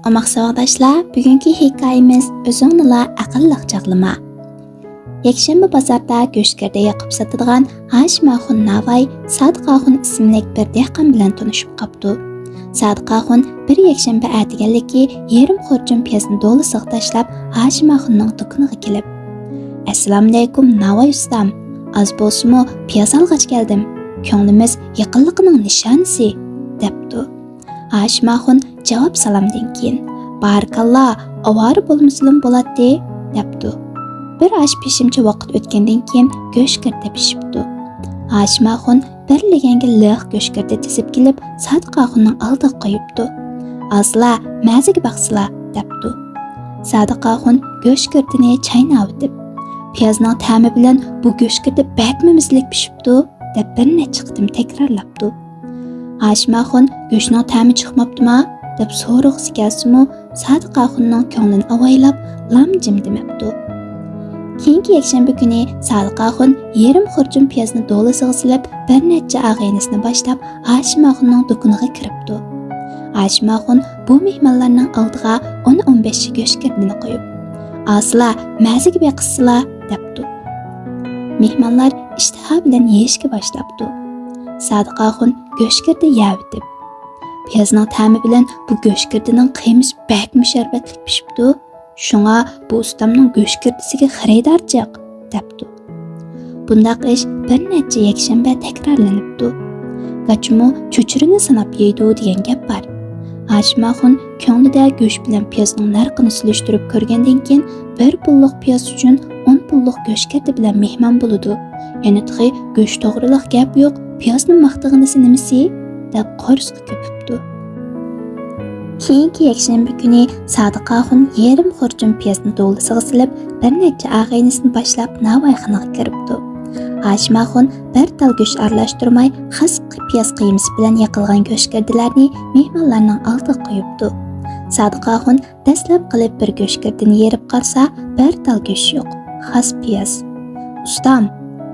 Omaq savaqdaşlar, bugünkü hikayemiz özüңnila aqlliq chaqlama. Yakshanba bozorda go'shtgarda yoqib sotadigan Hashmaxun Navay Sadiqaxun ismli bir dehqon bilan tanishib qopdi. Sadiqaxun bir yakshanba atiganligi yarim xurjun piyozni do'lisiga tashlab Hashmaxunning do'koniga kelib, "Assalomu alaykum Navay ustam. Az bo'lsa-mu piyoz olg'ach keldim. Ko'nglimiz yaqinligining nishonasi" debdi. Hashmaxun javob salomdan keyin "Barakalloh, ovora bo'lmasin bo'ladi" debdi. Bir osh pishimcha vaqt o'tgandan keyin go'shtgarda pishibdi. Hashmaxun bir leganga liq go'shtgarda tizib kelib, Sadiqaxunning oldiga qo'yibdi. "Azla, maziga baqsila" debdi. Sadiqaxun go'shtgardini chaynab piyozning ta'mi bilan "Bu go'shtgarda bakmi mizlik pishibdi" deb bir necha qitim takrorlabdi. Hashmaxun go'shtning ta'mi chiqmabdimi deb so'rag'isi kelsa-mu, Sadiqaxunning ko'nglini avaylab lam-jim demabdi. Keyingi yakshanba kuni Sadiqaxun yarim xurjun piyozni do'lisiga silib, bir necha og'aynisini boshlab Hashmaxunning do'koniga kiribdi. Hashmaxun bu mehmonlarning oldiga 10-15 go'shtgardini qo'yib, "Asla, maziga baqsila" debdi. Mehmonlar ishtiha bilan yeyishga boshlabdi. Sadiqaxun go'shtgarda yavitib, piyozning ta'mi bilan "Bu go'shtgardining qiymisi bakmi sharbatli pishibdi. Shunga bu ustamning go'shtgardisiga xaridorchiq" debdi. Bundaq ish bir necha yakshanba takrorlanibdi. Gachmu cho'chirini sanab yeydi degan gap bor. Hashmaxun ko'nglida go'sht bilan piyozning narxini solishtirib ko'rgandan keyin bir pullik piyoz uchun 10 pullik go'shtgardi bilan mehmon bo'ladi. Yana tixi go'sht to'g'riliq gap yo'q, piyozni maqtag'inisi nimasi deb qo'rsqi ko'pibdi. Keyingi yakshanba kuni Sadiqaxun yarim xurjun piyozni do'lisiga silib, bir necha og'aynisini boshlab navoyxonaga kiribdi. Hashmaxun bir tal go'sht aralashtirmay, xas piyoz qiymasi bilan yaqilgan go'shtgardilarni mehmonlarning oldiga qo'yibdi. Sadiqaxun dastlab qilib bir go'shtgardini yerib qarsa, bir tal go'sht yo'q, xas piyoz. "Ustam"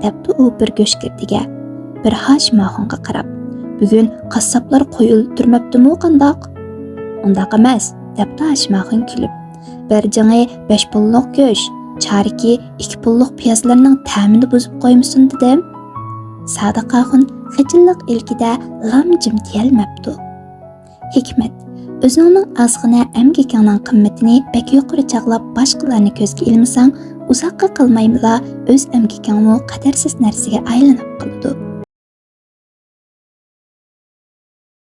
debdi u bir go'shtgardiga. Bir Hashmaxunga qarab, "Bugun qassoblar qo'y o'ltirmabdimi qandoq?" "Undaq emas" debdi Hashmaxun kulib. "Bir jing'i 5 pullik go'sht, chariki 2 pullik piyozlarning ta'mini buzib qo'ymasin" dedim. Sadiqaxun xijillik ilkida lam-jim deyolmabdi. Hikmat: o'zingning ozg'ina emgakingning qimmatini bak yuqori chaqlab boshqalarni ko'zga ilmasang, uzoqqa qilmaymila o'z emgakingni qadarsiz narsaga aylanib qoladi.